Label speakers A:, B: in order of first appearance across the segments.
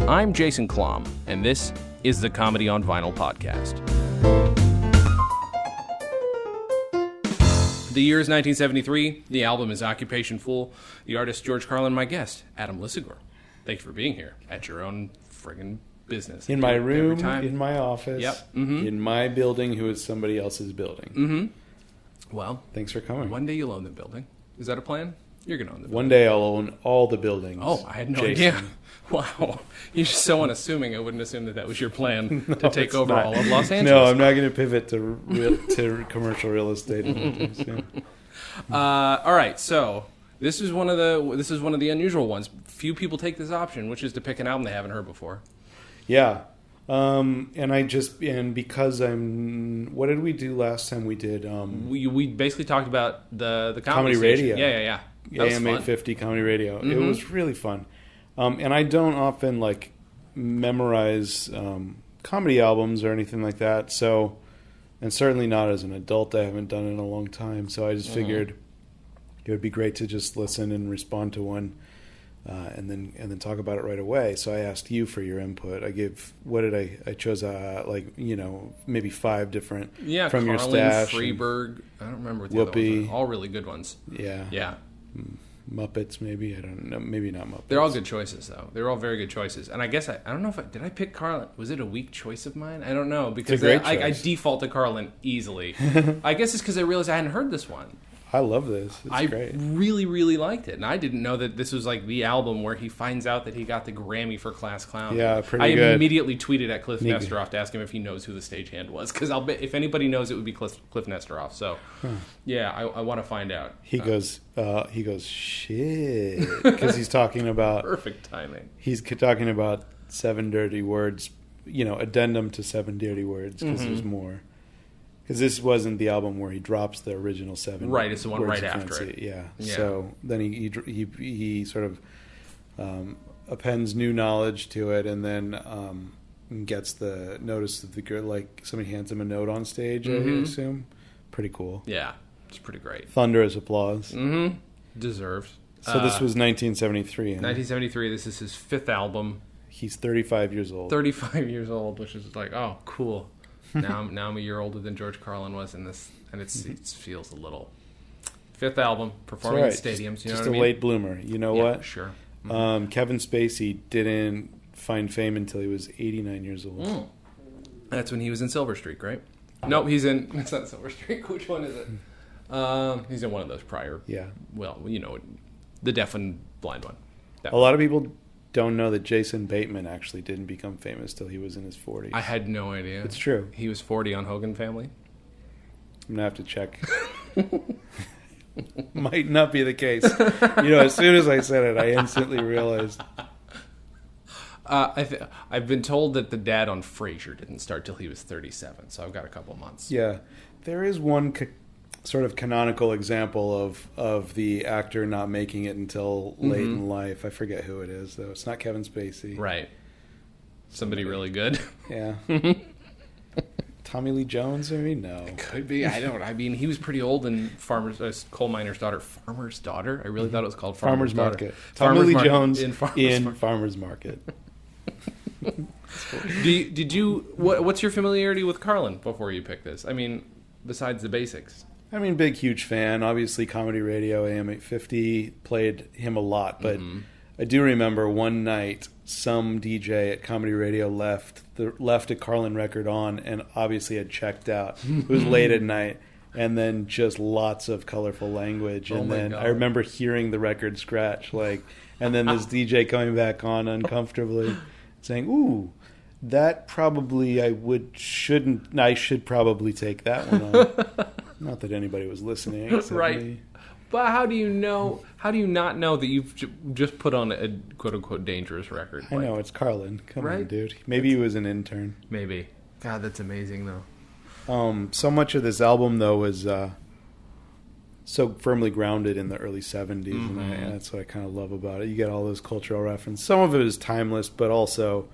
A: I'm Jason Klamm, and this is the Comedy on Vinyl podcast. The year is 1973. The album is Occupation Foole. The artist, George Carlin, my guest, Adam Lisagor. Thank you for being here at your own friggin' business.
B: In my room, in my office,
A: Mm-hmm.
B: in my building, who is somebody else's building.
A: Mm-hmm. Well,
B: thanks for coming.
A: One day you'll own the building. Is that a plan? You're going to own the building.
B: One day I'll own all the buildings.
A: Oh, I had no
B: Jason.
A: idea. Wow. You're so unassuming. I wouldn't assume that was your plan to take over
B: not.
A: all of Los Angeles.
B: No, I'm not going to pivot to commercial real estate.
A: All right, so this is one of the unusual ones. Few people take this option, which is to pick an album they haven't heard before.
B: Yeah. And because what did we do last time we did?
A: We basically talked about the
B: comedy
A: station.
B: radio.
A: Yeah.
B: AM 850 comedy radio.
A: Mm-hmm.
B: It was really fun. And I don't often memorize comedy albums or anything like that. So, and certainly not as an adult. I haven't done it in a long time. So I just figured it would be great to just listen and respond to one, and then talk about it right away. So I asked you for your input. I chose maybe 5 different from
A: Carlin,
B: your stash.
A: Freeberg. I don't remember what the other ones are. All really good ones. Yeah.
B: Muppets, maybe. I don't know. Maybe not Muppets.
A: They're all good choices, though. They're all very good choices. And I guess I don't know did I pick Carlin? Was it a weak choice of mine? I don't know, because I default to Carlin easily. I guess it's because I realized I hadn't heard this one.
B: I love this. It's great.
A: I really, really liked it. And I didn't know that this was the album where he finds out that he got the Grammy for Class Clown.
B: Yeah, pretty good.
A: I immediately tweeted at Cliff Nesteroff to ask him if he knows who the stagehand was. Because I'll bet if anybody knows, it would be Cliff Nesteroff. So, yeah, I want to find out.
B: He goes, shit. Because he's talking about...
A: Perfect timing.
B: He's talking about 7 dirty words, addendum to 7 dirty words, because there's more. Because this wasn't the album where he drops the original 7.
A: Right, it's the one right after it.
B: Yeah. So then he sort of appends new knowledge to it, and then gets the notice that the girl, somebody hands him a note on stage. I assume. Pretty cool.
A: Yeah, it's pretty great.
B: Thunderous applause.
A: Mm-hmm. Deserved.
B: So this was 1973.
A: 1973. This is his 5th album.
B: He's 35 years old.
A: 35 years old, which is oh, cool. Now I'm a year older than George Carlin was in this, and it feels a little. 5th album, performing in stadiums. You know what I mean?
B: Just a late bloomer. You know what?
A: Sure.
B: Kevin Spacey didn't find fame until he was 89 years old.
A: That's when he was in Silver Streak, right? No, he's in. It's not Silver Streak. Which one is it? He's in one of those prior.
B: Yeah.
A: Well, the deaf and blind one.
B: A lot of people don't know that Jason Bateman actually didn't become famous till he was in his 40s.
A: I had no idea.
B: It's true.
A: He was 40 on Hogan Family?
B: I'm going to have to check. Might not be the case. As soon as I said it, I instantly realized.
A: I've been told that the dad on Frasier didn't start till he was 37, so I've got a couple months.
B: Yeah. There is one sort of canonical example of the actor not making it until late in life. I forget who it is, though. It's not Kevin Spacey.
A: Right. Somebody really good.
B: Yeah. Tommy Lee Jones, maybe? No.
A: It could be. I mean, he was pretty old in Coal Miner's Daughter. Farmer's Daughter? I really thought it was called Farmer's
B: Market.
A: Tommy
B: Lee Jones
A: in
B: Farmer's Market.
A: What's your familiarity with Carlin before you pick this? I mean, besides the basics.
B: Big, huge fan. Obviously, comedy radio, AM 850, played him a lot. But I do remember one night, some DJ at comedy radio left a Carlin record on and obviously had checked out. It was late at night. And then just lots of colorful language. And then I remember hearing the record scratch, and then this DJ coming back on uncomfortably saying, ooh, that probably I should probably take that one on. Not that anybody was listening.
A: Right.
B: Me.
A: But how do you not know that you've just put on a quote-unquote dangerous record?
B: I know, it's Carlin. Come
A: right?
B: on, dude. Maybe he was an intern.
A: Maybe. God, that's amazing,
B: though. So much of this album, though, was so firmly grounded in the early 70s, and that's what I kind of love about it. You get all those cultural references. Some of it is timeless, but also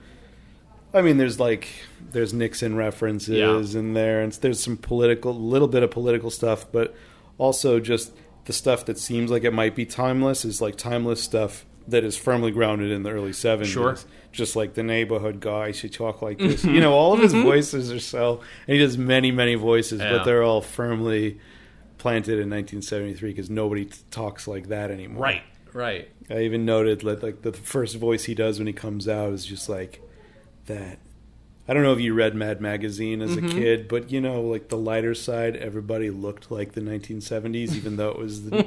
B: I mean, there's Nixon references in there, and there's some little bit of political stuff, but also just the stuff that seems like it might be timeless is like timeless stuff that is firmly grounded in the early 70s. Sure. Just like the neighborhood guy should talk like this. All of his voices are so, and he does many, many voices, but they're all firmly planted in 1973 because nobody talks like that anymore.
A: Right.
B: I even noted that like the first voice he does when he comes out is just like that. I don't know if you read Mad Magazine as a kid, but like the lighter side, everybody looked like the 1970s, even though it was the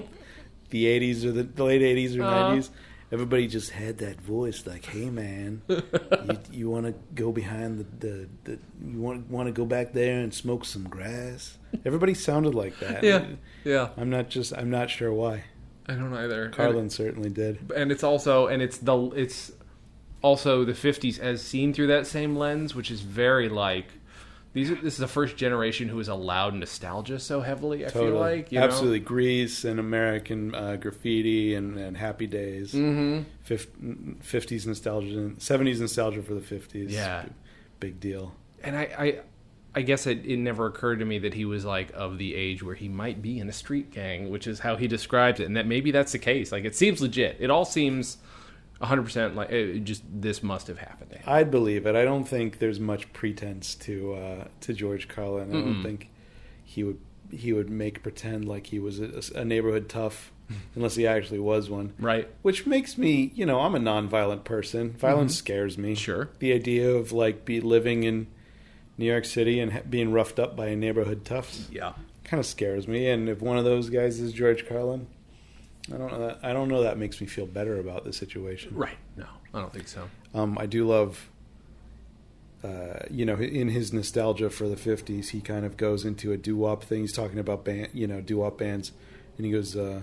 B: 80s or the late 80s or 90s. Everybody just had that voice, like, "Hey man, you want to go behind the you want to go back there and smoke some grass?" Everybody sounded like that.
A: Yeah.
B: I'm not sure why.
A: I don't either.
B: Carlin certainly did.
A: And it's also the 50s as seen through that same lens, which is very like this is the first generation who has allowed nostalgia so heavily. I feel like
B: absolutely Grease and American Graffiti and Happy Days. 50s nostalgia, 70s nostalgia for the 50s.
A: Yeah,
B: big deal.
A: And I guess it never occurred to me that he was like of the age where he might be in a street gang, which is how he describes it, and that maybe that's the case. Like it seems legit. It all seems 100% like this must have happened to him.
B: I'd believe it. I don't think there's much pretense to George Carlin. I don't think he would make pretend like he was a neighborhood tough unless he actually was one.
A: Right.
B: Which makes me, I'm a nonviolent person. Violence scares me.
A: Sure.
B: The idea of like living in New York City and being roughed up by a neighborhood tough, kind of scares me. And if one of those guys is George Carlin, I don't know that makes me feel better about the situation.
A: Right. No, I don't think so.
B: I do love, in his nostalgia for the 50s, he kind of goes into a doo-wop thing. He's talking about doo-wop bands, and he goes, doop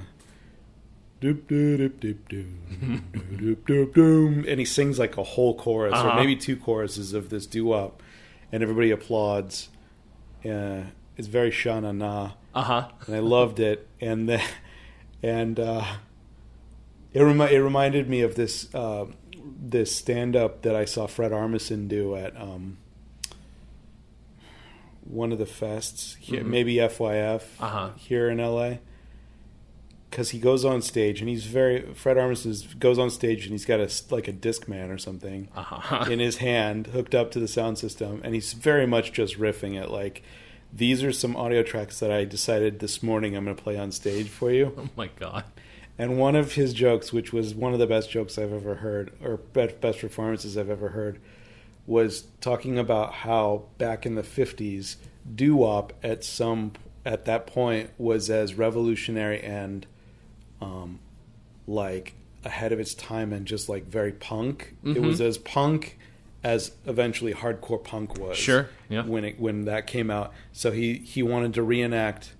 B: doop doop doop doom, doop doop doom, and he sings like a whole chorus or maybe two choruses of this doo-wop, and everybody applauds. It's very sha-na-na, and I loved it, and then. And it reminded me of this stand-up that I saw Fred Armisen do at one of the fests, maybe FYF here in LA. Because he goes on stage and Fred Armisen goes on stage and he's got a Discman or something in his hand hooked up to the sound system, and he's very much just riffing it like, "These are some audio tracks that I decided this morning I'm going to play on stage for you."
A: Oh my God.
B: And one of his jokes, which was one of the best jokes I've ever heard, or best performances I've ever heard, was talking about how back in the 50s, doo-wop at that point was as revolutionary and like ahead of its time and just like very punk. It was as punk as eventually hardcore punk was.
A: Sure. Yeah.
B: When that came out. So he wanted to reenact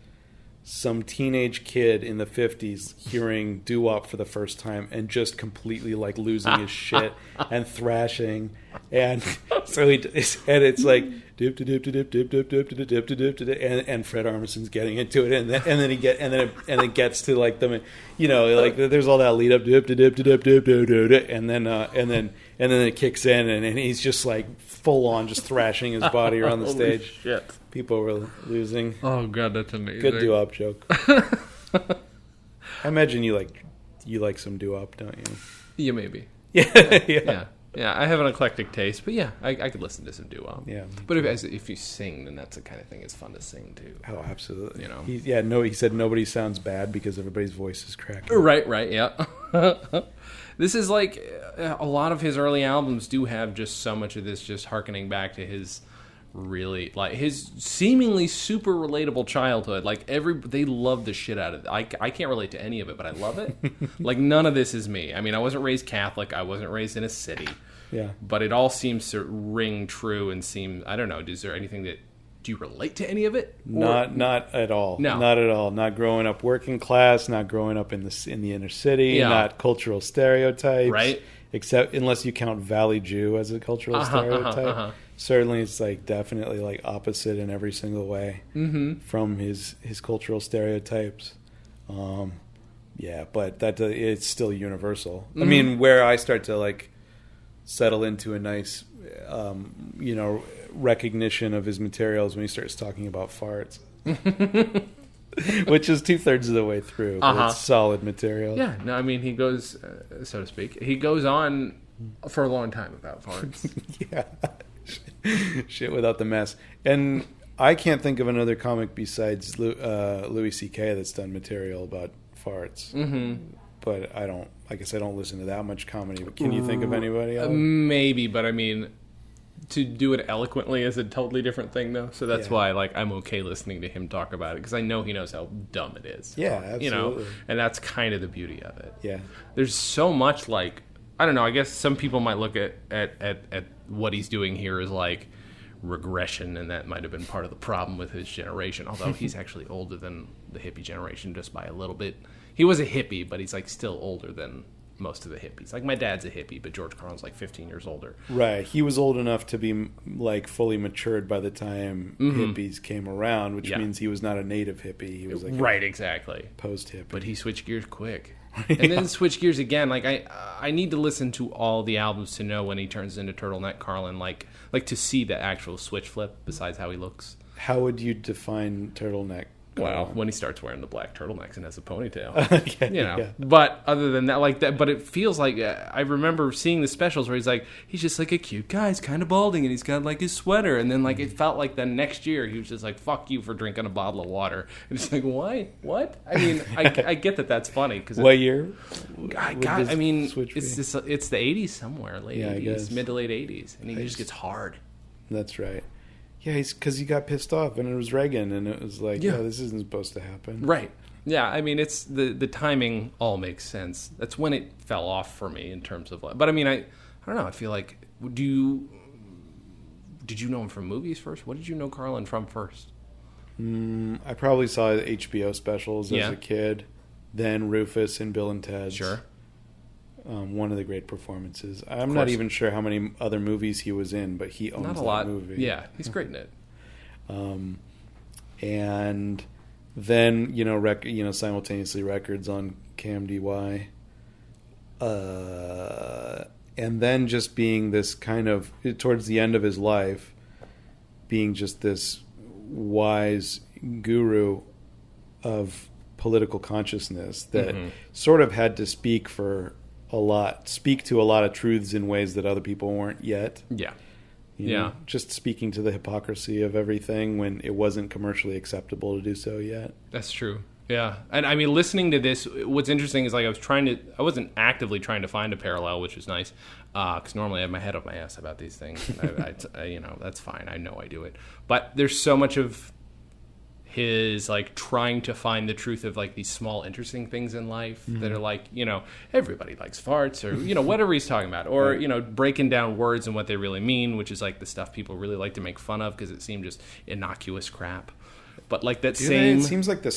B: some teenage kid in the 50s hearing doo-wop for the first time and just completely like losing his shit and thrashing. And so it's like doop doop doop doop doop doop doop doop doop, and Fred Armisen's getting into it, and then it gets to like the, like there's all that lead up doop doop doop doop doop doop, and then it kicks in, and he's just like full on just thrashing his body around the stage.
A: Holy shit.
B: People were losing.
A: Oh God, that's amazing.
B: Good doo-wop joke. I imagine you like some doo-wop, don't you?
A: Yeah, maybe.
B: Yeah.
A: Yeah, I have an eclectic taste, but yeah, I could listen to some doo-wop.
B: Yeah.
A: But if you sing, then that's the kind of thing it's fun to sing too.
B: Oh, absolutely.
A: He
B: said nobody sounds bad because everybody's voice is cracking.
A: Right, yeah. This is like a lot of his early albums do have just so much of this just hearkening back to his really like his seemingly super relatable childhood. Like they love the shit out of it. I can't relate to any of it, but I love it. Like none of this is me. I mean, I wasn't raised Catholic. I wasn't raised in a city.
B: Yeah.
A: But it all seems to ring true and seem, I don't know, is there anything that, do you relate to any of it?
B: Not at all.
A: No.
B: Not at all. Not growing up working class, not growing up in the inner city, not cultural stereotypes.
A: Right.
B: Except unless you count Valley Jew as a cultural stereotype. Certainly it's like definitely like opposite in every single way from his cultural stereotypes. Yeah, but it's still universal. I mean, where I start to like settle into a nice, recognition of his materials when he starts talking about farts. Which is 2/3 of the way through, but it's solid material.
A: Yeah, no, I mean, he goes, so to speak, he goes on for a long time about farts.
B: Yeah. Shit without the mess. And I can't think of another comic besides Louis C.K. that's done material about farts. Mm-hmm. But I guess I don't listen to that much comedy. But can you think of anybody else?
A: Maybe, but I mean, to do it eloquently is a totally different thing, though. So that's why, I'm okay listening to him talk about it, because I know he knows how dumb it is.
B: Yeah, absolutely.
A: And that's kind of the beauty of it.
B: Yeah.
A: There's so much, I don't know, I guess some people might look at what he's doing here as, regression, and that might have been part of the problem with his generation, although he's actually older than the hippie generation just by a little bit. He was a hippie, but he's still older than most of the hippies. My dad's a hippie, but George Carlin's 15 years older.
B: Right. He was old enough to be fully matured by the time hippies came around, which means he was not a native hippie. He was
A: exactly.
B: Post hippie.
A: But he switched gears quick. And then switch gears again. I need to listen to all the albums to know when he turns into Turtleneck Carlin. To see the actual switch flip. Besides how he looks.
B: How would you define Turtleneck?
A: Well, when he starts wearing the black turtlenecks and has a ponytail,
B: okay,
A: Yeah. But other than that, but it feels like I remember seeing the specials where he's just a cute guy. He's kind of balding and he's got his sweater, and then it felt like the next year he was just "fuck you" for drinking a bottle of water. And it's why? What? I mean, I get that that's funny because
B: what year?
A: I mean, it's the '80s somewhere, late '80s, mid to late '80s, and he just gets hard.
B: That's right. Yeah, because he got pissed off, and it was Reagan, and it was this isn't supposed to happen.
A: Right. Yeah, I mean, it's the timing all makes sense. That's when it fell off for me in terms of but I mean, I don't know. I feel did you know him from movies first? What did you know Carlin from first?
B: I probably saw HBO specials as a kid, then Rufus and Bill and Ted.
A: Sure.
B: One of the great performances. I'm not even sure how many other movies he was in, but he owns that movie.
A: Yeah, he's great in it.
B: And then simultaneously records on KMDY, and then just being this kind of towards the end of his life, being just this wise guru of political consciousness that sort of had to speak to a lot of truths in ways that other people weren't yet.
A: Yeah.
B: You know, just speaking to the hypocrisy of everything when it wasn't commercially acceptable to do so yet.
A: That's true. Yeah. And I mean, listening to this, what's interesting is I wasn't actively trying to find a parallel, which is nice. Because normally I have my head up my ass about these things. I that's fine. I know I do it. But there's so much of his trying to find the truth of these small interesting things in life that are everybody likes farts or whatever he's talking about, or breaking down words and what they really mean, which is the stuff people really like to make fun of because it seemed just innocuous crap. But it
B: seems like the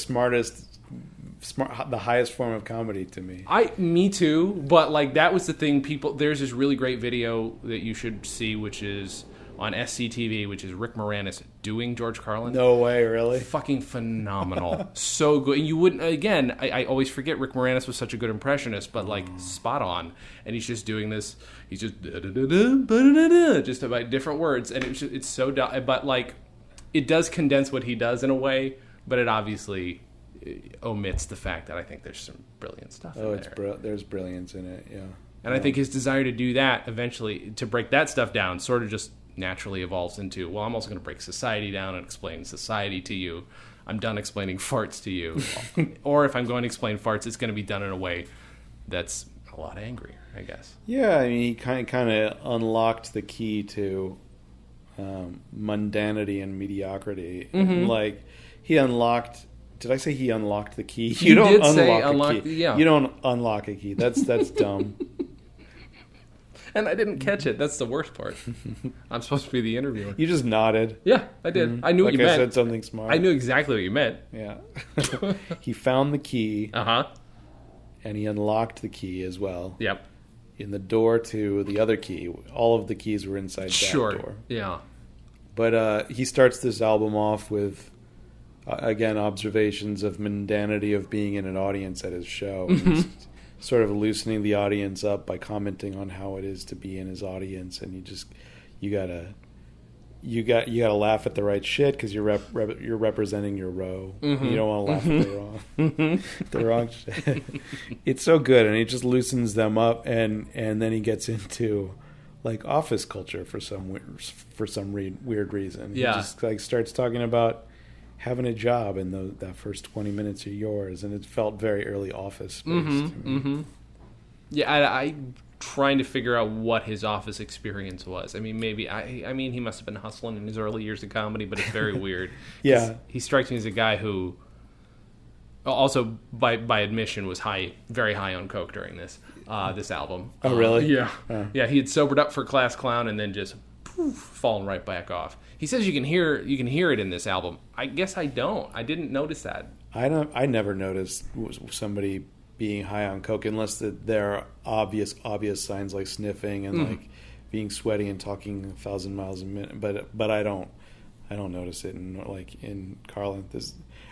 B: highest form of comedy to me.
A: Me too, but that was the thing. There's this really great video that you should see, which is on SCTV, which is Rick Moranis doing George Carlin.
B: No way, really?
A: Fucking phenomenal. So good. And you wouldn't, again, I always forget Rick Moranis was such a good impressionist, but spot on. And he's just doing this, he's just just about different words. And it's so, but it does condense what he does in a way, but it obviously omits the fact that I think there's some brilliant stuff in there.
B: There's brilliance in it, yeah.
A: And I think his desire to do that eventually, to break that stuff down, sort of just naturally evolves into, well, I'm also going to break society down and explain society to you. I'm done explaining farts to you. Or if I'm going to explain farts, it's going to be done in a way that's a lot angrier, I guess.
B: Yeah, I mean, he kind of unlocked the key to mundanity and mediocrity.
A: Mm-hmm.
B: He unlocked... Did I say he unlocked the key?
A: You don't unlock a key. Yeah.
B: You don't unlock a key. That's dumb.
A: And I didn't catch it. That's the worst part. I'm supposed to be the interviewer.
B: You just nodded.
A: Yeah, I did. Mm-hmm. I knew what you meant.
B: I said something smart.
A: I knew exactly what you meant.
B: Yeah. He found the key.
A: Uh-huh.
B: And he unlocked the key as well.
A: Yep.
B: In the door to the other key. All of the keys were inside that door.
A: Yeah.
B: But he starts this album off with, again, observations of mundanity of being in an audience at his show.
A: Mm-hmm.
B: sort of loosening the audience up by commenting on how it is to be in his audience, and you gotta laugh at the right shit because you're representing your row.
A: Mm-hmm.
B: You don't want to laugh at the wrong shit. It's so good, and he just loosens them up, and then he gets into like office culture for some weird reason.
A: Yeah.
B: He just like starts talking about having a job, and that first 20 minutes are yours, and it felt very early Office based.
A: Mm-hmm. Yeah, I trying to figure out what his Office experience was. I mean, maybe I mean he must have been hustling in his early years of comedy, but it's very weird.
B: Yeah,
A: he strikes me as a guy who also by admission was very high on coke during this album.
B: Oh, really?
A: Yeah. Yeah, he had sobered up for Class Clown and then just fallen right back off. He says you can hear it in this album. I guess I don't. I didn't notice that.
B: I never noticed somebody being high on coke unless there are obvious signs like sniffing and like being sweaty and talking 1,000 miles a minute. But I don't notice it in Carlin.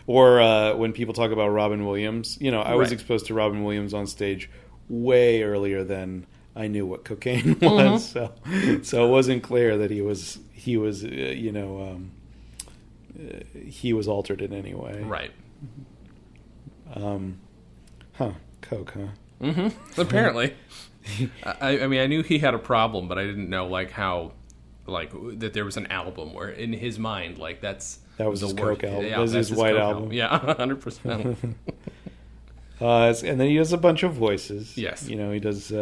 B: Or when people talk about Robin Williams, I was exposed to Robin Williams on stage way earlier than I knew what cocaine was. So it wasn't clear that he was altered in any way.
A: Right.
B: Coke, huh?
A: Mm-hmm. Apparently. I mean, I knew he had a problem, but I didn't know that there was an album where in his mind, that was
B: his
A: word.
B: Coke album.
A: Yeah,
B: that was his White album.
A: Yeah, 100%.
B: And then he does a bunch of voices.
A: Yes.
B: He does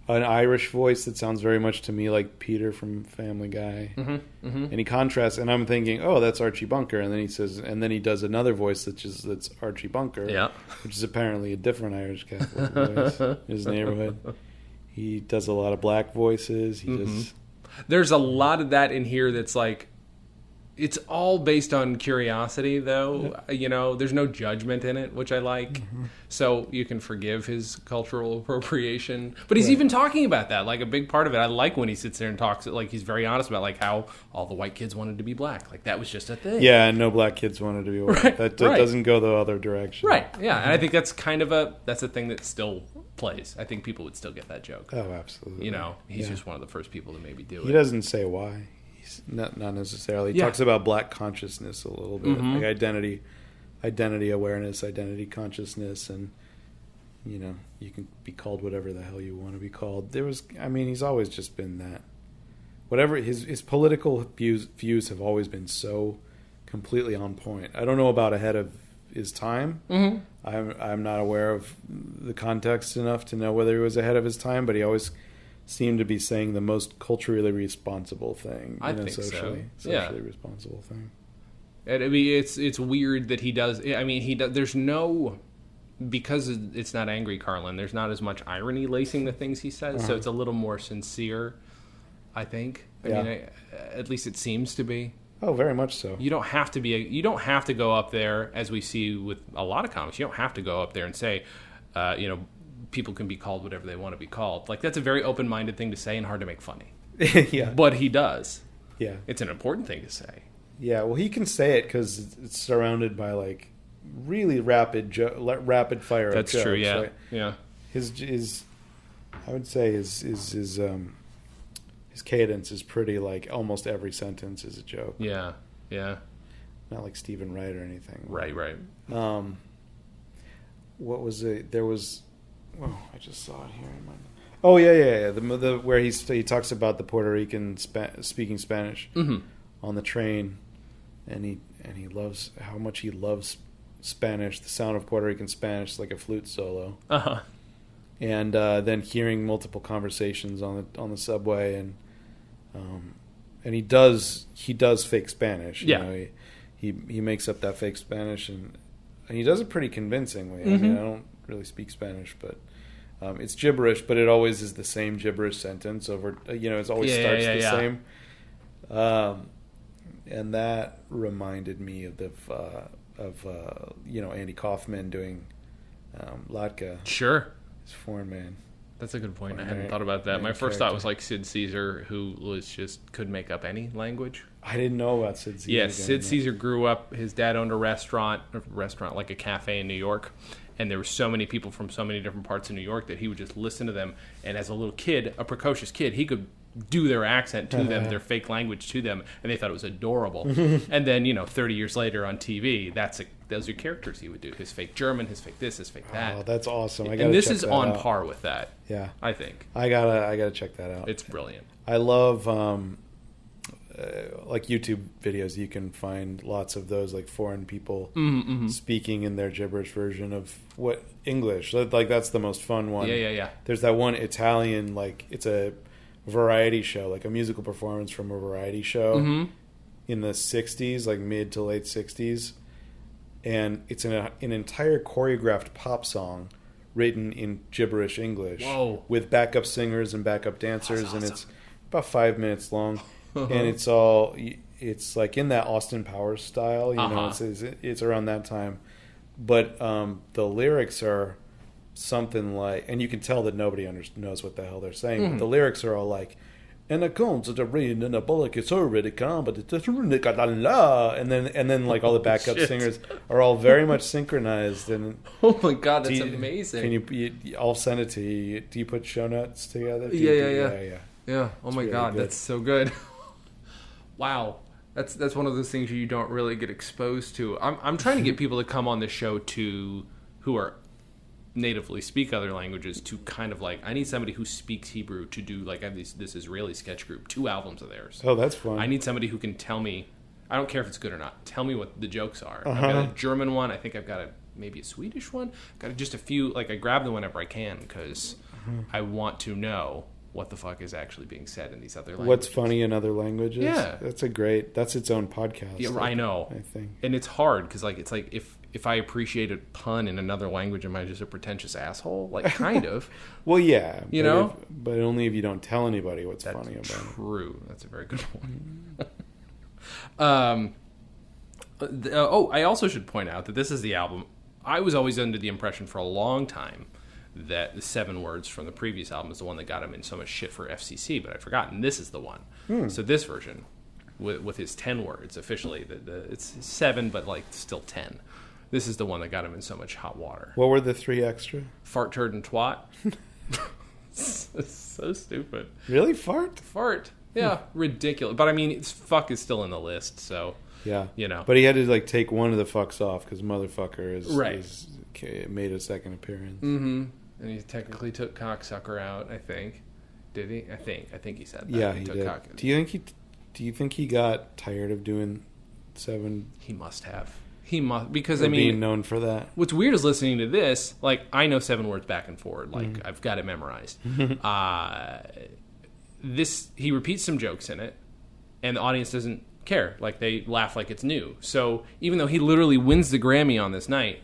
B: an Irish voice that sounds very much to me like Peter from Family Guy.
A: Mm-hmm. Mm-hmm.
B: And he contrasts, and I'm thinking, oh, that's Archie Bunker. And then he does another voice that's Archie Bunker.
A: Yeah.
B: Which is apparently a different Irish Catholic voice in his neighborhood. He does a lot of black voices.
A: There's a lot of that in here that's like, it's all based on curiosity, though. There's no judgment in it, which I like. Mm-hmm. So you can forgive his cultural appropriation. But he's even talking about that. Like, a big part of it, I like when he sits there and talks, like, he's very honest about, like, how all the white kids wanted to be black. Like, that was just a thing.
B: Yeah, and no black kids wanted to be white. Right, that doesn't go the other direction.
A: Right, yeah. And I think that's that's a thing that still plays. I think people would still get that joke.
B: Oh, absolutely.
A: He's just one of the first people to maybe do it.
B: He doesn't say why. Not necessarily. He talks about black consciousness a little bit, like identity awareness, identity consciousness, and you can be called whatever the hell you want to be called. He's always just been that. Whatever his political views have always been so completely on point. I don't know about ahead of his time. Mm-hmm. I'm not aware of the context enough to know whether he was ahead of his time, but he always seemed to be saying the most culturally responsible thing.
A: I think
B: socially responsible thing.
A: And I mean, it's weird that he does. I mean, he does. There's no, because it's not angry Carlin. There's not as much irony lacing the things he says, so it's a little more sincere. I think. I mean, at least it seems to be.
B: Oh, very much so.
A: You don't have to you don't have to go up there, as we see with a lot of comics. You don't have to go up there and say, people can be called whatever they want to be called. Like, that's a very open-minded thing to say and hard to make funny.
B: Yeah.
A: But he does.
B: Yeah.
A: It's an important thing to say.
B: Yeah, well, he can say it because it's surrounded by, like, really rapid fire
A: That's
B: jokes.
A: True, yeah.
B: Right?
A: Yeah.
B: His I would say his cadence is pretty, like, almost every sentence is a joke.
A: Yeah, yeah.
B: Not like Stephen Wright or anything.
A: Right.
B: What was it? There was... Oh, I just saw it here in my... Oh, yeah. The where he talks about the Puerto Rican speaking Spanish on the train, and he loves how much he loves Spanish, the sound of Puerto Rican Spanish, like a flute solo.
A: Uh-huh.
B: And then hearing multiple conversations on the subway, and he does fake Spanish.
A: Yeah.
B: He makes up that fake Spanish, and he does it pretty convincingly.
A: Mm-hmm.
B: I mean, I don't really speak Spanish, but it's gibberish, but it always is the same gibberish sentence over. It always starts the same. And that reminded me of Andy Kaufman doing Latka.
A: Sure.
B: His Foreign Man.
A: That's a good point. I hadn't thought about that. My first thought was like Sid Caesar, who could make up any language.
B: I didn't know about Sid Caesar.
A: Yes, Sid Caesar grew up. His dad owned a restaurant like a cafe in New York, And there were so many people from so many different parts of New York that he would just listen to them. And as a little kid, a precocious kid, he could do their accent to them, their fake language to them, and they thought it was adorable. And then, 30 years later on TV, those are characters he would do. His fake German, his fake this, his fake that.
B: Oh, that's awesome.
A: And this is on par with that.
B: Yeah.
A: I think.
B: I gotta check that out.
A: It's brilliant.
B: I love like YouTube videos. You can find lots of those, like foreign people speaking in their gibberish version of what English. Like that's the most fun one.
A: Yeah.
B: There's that one Italian, like it's a variety show, like a musical performance from a variety show in the 60s, like mid to late 60s. And it's an entire choreographed pop song written in gibberish English.
A: Whoa.
B: With backup singers and backup dancers.
A: That's awesome.
B: And it's about 5 minutes long. And it's like in that Austin Powers style, it's around that time. But the lyrics are something like, and you can tell that nobody knows what the hell they're saying, but the lyrics are all like, and it comes to the rain and the bullock, it's already come, but it's and then like all the backup singers are all very much synchronized. And
A: oh my god, that's amazing.
B: Can you I'll send it to you. Do you put show notes together?
A: Yeah. Oh my god,
B: good.
A: that's so good. Wow. That's one of those things you don't really get exposed to. I'm trying to get people to come on the show who are natively speak other languages to kind of like, I need somebody who speaks Hebrew to do like, I have this Israeli sketch group, 2 albums of theirs.
B: Oh, that's fun.
A: I need somebody who can tell me, I don't care if it's good or not, tell me what the jokes are. I've got a German one, I think I've got maybe a Swedish one, got just a few, like I grab them whenever I can because I want to know what the fuck is actually being said in these other languages.
B: What's funny in other languages?
A: Yeah.
B: That's its own podcast.
A: Yeah, I know.
B: I think.
A: And it's hard because like, it's like if I appreciate a pun in another language, am I just a pretentious asshole? Like, kind of.
B: Well, yeah.
A: But
B: only if you don't tell anybody what's funny about it.
A: True. That's a very good point. I also should point out that this is the album. I was always under the impression for a long time that the 7 words from the previous album is the one that got him in so much shit for FCC, but I'd forgotten this is the one. So this version, with his 10 words, officially, it's 7, but like still 10. This is the one that got him in so much hot water.
B: What were the 3 extra?
A: Fart, turd, and twat. So stupid.
B: Really? Fart?
A: Yeah, ridiculous. But I mean, fuck is still in the list, so...
B: Yeah.
A: You
B: But he had to like take one of the fucks off because motherfucker
A: right.
B: Made a second appearance.
A: Mm-hmm. And he technically took cocksucker out, I think. Did he? I think he said that.
B: Yeah, he did. Do you think he got tired of doing 7?
A: He must have. Because
B: being known for that.
A: What's weird is listening to this. Like, I know 7 words back and forward. Like, I've got it memorized. He repeats some jokes in it, and the audience doesn't care. Like, they laugh like it's new. So even though he literally wins the Grammy on this night,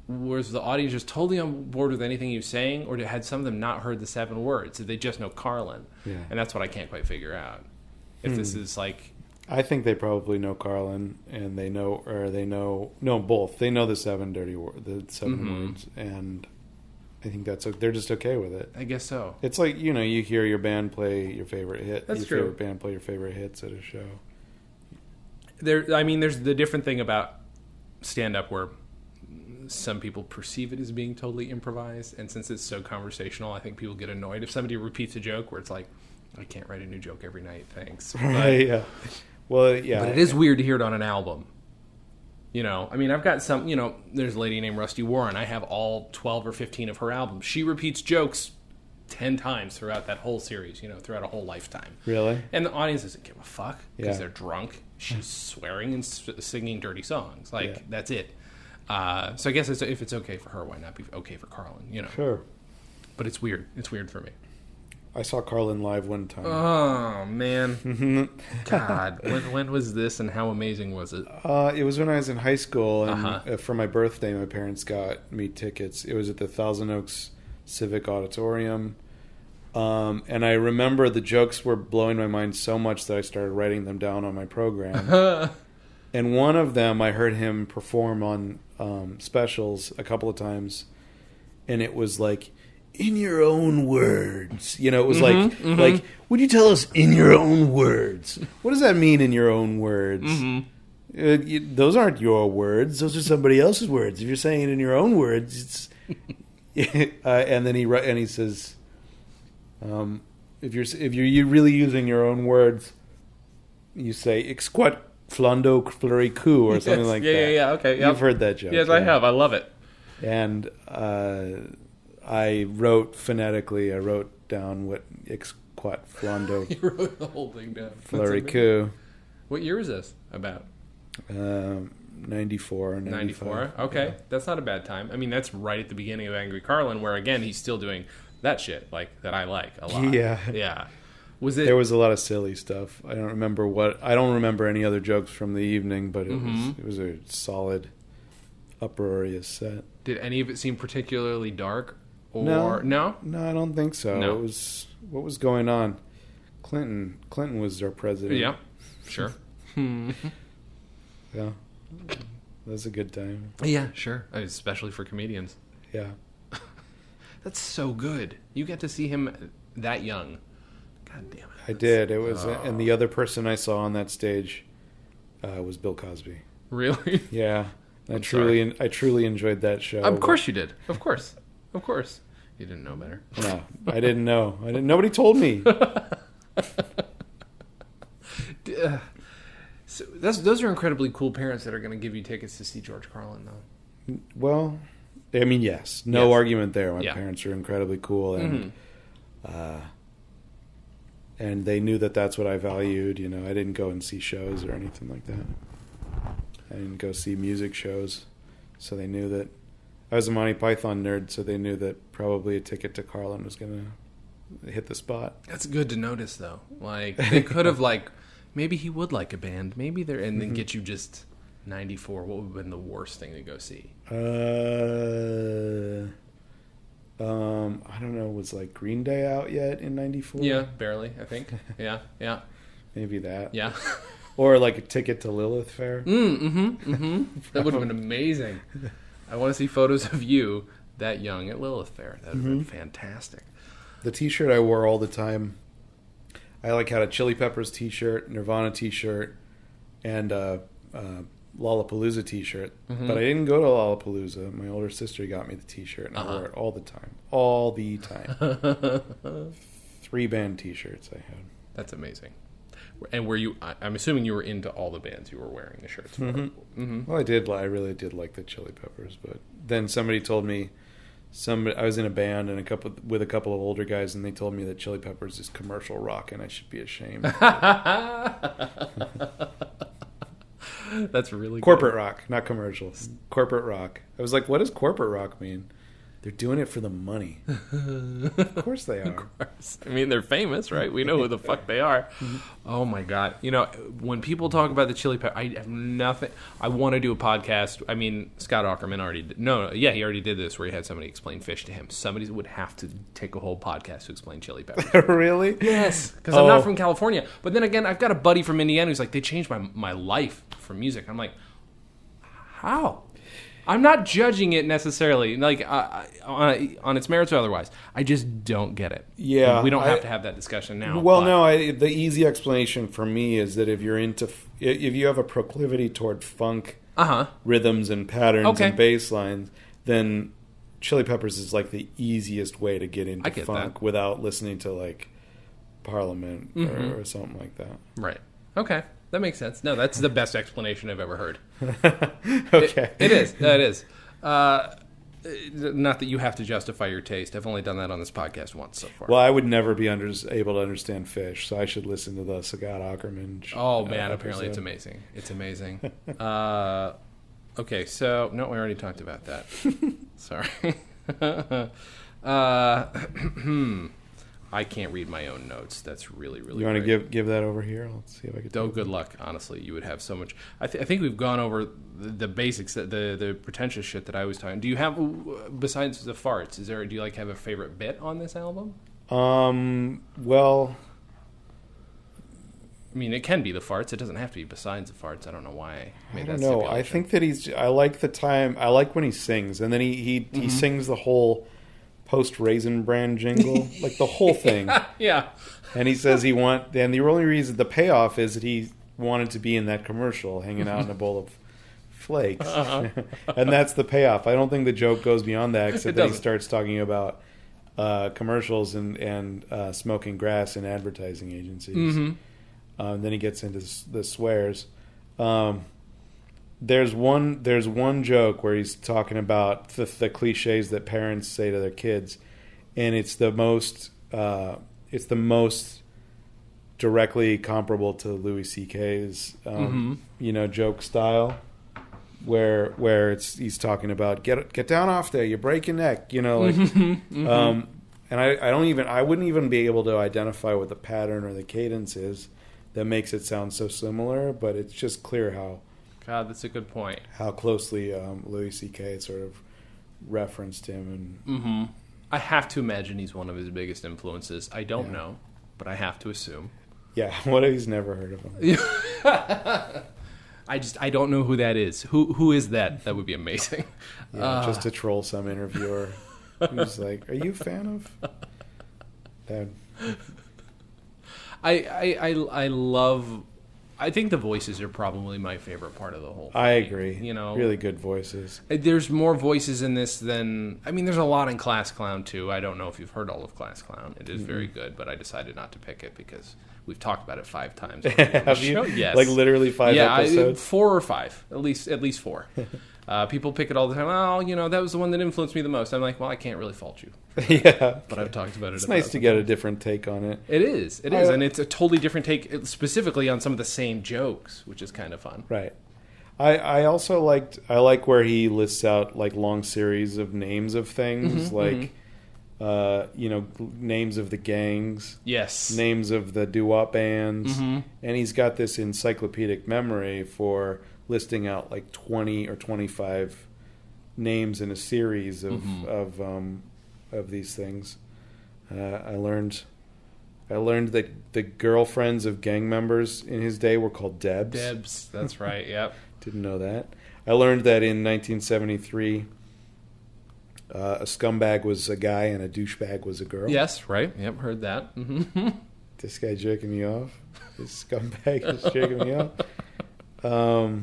A: was the audience just totally on board with anything he was saying, or had some of them not heard the 7 words? Did they just know Carlin?
B: Yeah.
A: And that's what I can't quite figure out. If this is like...
B: I think they probably know Carlin, and they know both. They know the 7 words, and I think they're just okay with it.
A: I guess so.
B: It's like, you hear your band play your favorite hit.
A: That's
B: your
A: true.
B: favorite band play your favorite hits at a show.
A: There's the different thing about stand-up where some people perceive it as being totally improvised, and since it's so conversational, I think people get annoyed if somebody repeats a joke where it's like, I can't write a new joke every night, thanks.
B: Right, yeah. Well, yeah.
A: But it is weird to hear it on an album. I've got some, there's a lady named Rusty Warren. I have all 12 or 15 of her albums. She repeats jokes 10 times throughout that whole series, throughout a whole lifetime.
B: Really?
A: And the audience doesn't give a fuck because they're drunk. She's swearing and singing dirty songs. That's it. So I guess if it's okay for her, why not be okay for Carlin?
B: Sure.
A: But it's weird. It's weird for me.
B: I saw Carlin live one time.
A: Oh, man. God. When was this and how amazing was it?
B: It was when I was in high school, and for my birthday, my parents got me tickets. It was at the Thousand Oaks Civic Auditorium. And I remember the jokes were blowing my mind so much that I started writing them down on my program. And one of them, I heard him perform on specials a couple of times, and it was like, in your own words. It was like, would you tell us in your own words? What does that mean, in your own words? Those aren't your words. Those are somebody else's words. If you're saying it in your own words, it's and then he says, if you're really using your own words, you say "exquat flondo fleury coup" or something like that.
A: Yeah. Okay, yep.
B: You've heard that joke.
A: Yes, I have. I love it.
B: And I wrote phonetically. I wrote down what "exquat flondo."
A: You wrote the whole thing down.
B: Fleury coup.
A: What year is this about?
B: 94,
A: 94. Okay,
B: yeah.
A: That's not a bad time. I mean, that's right at the beginning of Angry Carlin, where again he's still doing that shit like that I like a lot. Yeah.
B: There was a lot of silly stuff. I don't remember any other jokes from the evening, but it was a solid, uproarious set.
A: Did any of it seem particularly dark?
B: No,
A: No,
B: I don't think so.
A: No.
B: It was what was going on. Clinton was our president.
A: Yeah, sure.
B: Yeah, that was a good time.
A: Yeah, sure. Especially for comedians.
B: Yeah,
A: that's so good. You get to see him that young. God damn it!
B: I did. It was, and the other person I saw on that stage was Bill Cosby.
A: Really?
B: Yeah, I truly enjoyed that show.
A: Of course you did. Of course. You didn't know better.
B: No, I didn't know. Nobody told me.
A: So those are incredibly cool parents that are going to give you tickets to see George Carlin, though.
B: Well, I mean, yes, no argument there. My
A: Yeah.
B: parents are incredibly cool, and and they knew that that's what I valued. You know, I didn't go and see shows or anything like that. I didn't go see music shows, so they knew that I was a Monty Python nerd. So they knew that probably a ticket to Carlin was going to hit the spot.
A: That's good to notice, though. Like they could have maybe he would like a band. Maybe they're and then get you just 94. What would have been the worst thing to go see?
B: I don't know. Was like Green Day out yet in '94?
A: Yeah, barely. I think. Yeah.
B: Maybe that.
A: Yeah.
B: Or like a ticket to Lilith Fair.
A: That would have been amazing. I want to see photos of you that young at Lilith Fair. That would have been fantastic.
B: The T-shirt I wore all the time. I had a Chili Peppers T-shirt, Nirvana T-shirt, and Lollapalooza T-shirt. But I didn't go to Lollapalooza. My older sister got me the T-shirt, and I wore it all the time. All the time. 3 band T-shirts I had.
A: That's amazing. And were you? I'm assuming you were into all the bands you were wearing the shirts for.
B: Well, I really did like the Chili Peppers, but then somebody told me. I was in a band with a couple of older guys, and they told me that Chili Peppers is commercial rock, and I should be ashamed.
A: That's really
B: corporate
A: good.
B: Rock, not commercial. Corporate rock. I was like, what does corporate rock mean? They're doing it for the money. Of course they are.
A: Of course. I mean, they're famous, right? We know who the fuck they are. Oh, my God. You know, when people talk about the Chili Peppers, I have nothing. I want to do a podcast. I mean, Scott Aukerman already did. He already did this where he had somebody explain Fish to him. Somebody would have to take a whole podcast to explain Chili Peppers.
B: Really?
A: Yes. Because I'm not from California. But then again, I've got a buddy from Indiana who's like, they changed my life for music. I'm like, how? I'm not judging it necessarily, on its merits or otherwise. I just don't get it.
B: Yeah,
A: we don't have to have that discussion now.
B: Well, the easy explanation for me is that if you have a proclivity toward funk rhythms and patterns and bass lines, then Chili Peppers is like the easiest way to get into funk without listening to like Parliament or something like that.
A: Right. Okay. That makes sense. No, that's the best explanation I've ever heard.
B: Okay.
A: It is. That is. Not that you have to justify your taste. I've only done that on this podcast once so far.
B: Well, I would never be able to understand Fish, so I should listen to the Scott Aukerman.
A: Oh, man. Apparently it's amazing. It's amazing. Okay, so... No, we already talked about that. Sorry. I can't read my own notes. That's really, really.
B: You want to give that over here? Let's see if I can.
A: Oh, good luck. Honestly, you would have so much. I think we've gone over the basics, the pretentious shit that I was talking. Do you have, besides the farts? Do you have a favorite bit on this album?
B: Well,
A: I mean, it can be the farts. It doesn't have to be besides the farts. I don't know why I made that.
B: I don't know. I think that I like the time. I like when he sings, and then he sings the whole post Raisin Bran jingle, like the whole thing.
A: Yeah.
B: And he says and the only reason the payoff is that he wanted to be in that commercial, hanging out in a bowl of flakes. And that's the payoff. I don't think the joke goes beyond that, except that he starts talking about commercials and smoking grass in advertising agencies. Then he gets into the swears. There's one joke where he's talking about the cliches that parents say to their kids, and it's the most directly comparable to Louis C.K.'s joke style, where he's talking about get down off there, you break your neck, and I wouldn't even be able to identify what the pattern or the cadence is that makes it sound so similar, but it's just clear how
A: God, that's a good point.
B: How closely Louis C.K. sort of referenced him. And
A: I have to imagine he's one of his biggest influences. I don't know, but I have to assume.
B: Yeah, what if he's never heard of him?
A: I don't know who that is. Who is that? That would be amazing.
B: Yeah, just to troll some interviewer who's like, "Are you a fan of that?"
A: I love. I think the voices are probably my favorite part of the whole thing.
B: I agree. Really good voices.
A: There's more voices in this than... I mean, there's a lot in Class Clown, too. I don't know if you've heard all of Class Clown. It is very good, but I decided not to pick it because we've talked about it 5 times.
B: Have you?
A: Yes.
B: Like literally 5 episodes?
A: 4 or 5. At least 4. People pick it all the time. Oh, that was the one that influenced me the most. I'm like, well, I can't really fault you.
B: Yeah.
A: But I've talked about it.
B: It's nice to get a different take on it.
A: It is. And it's a totally different take, specifically on some of the same jokes, which is kind of fun.
B: Right. I also like where he lists out like long series of names of things, names of the gangs.
A: Yes.
B: Names of the doo-wop bands. And he's got this encyclopedic memory for listing out like 20 or 25 names in a series of these things. I learned that the girlfriends of gang members in his day were called Debs.
A: Debs, that's right. Yep.
B: Didn't know that. I learned that in 1973, a scumbag was a guy and a douchebag was a girl.
A: Yes, right. Yep, heard that.
B: This guy jerking me off. This scumbag is jerking me off. I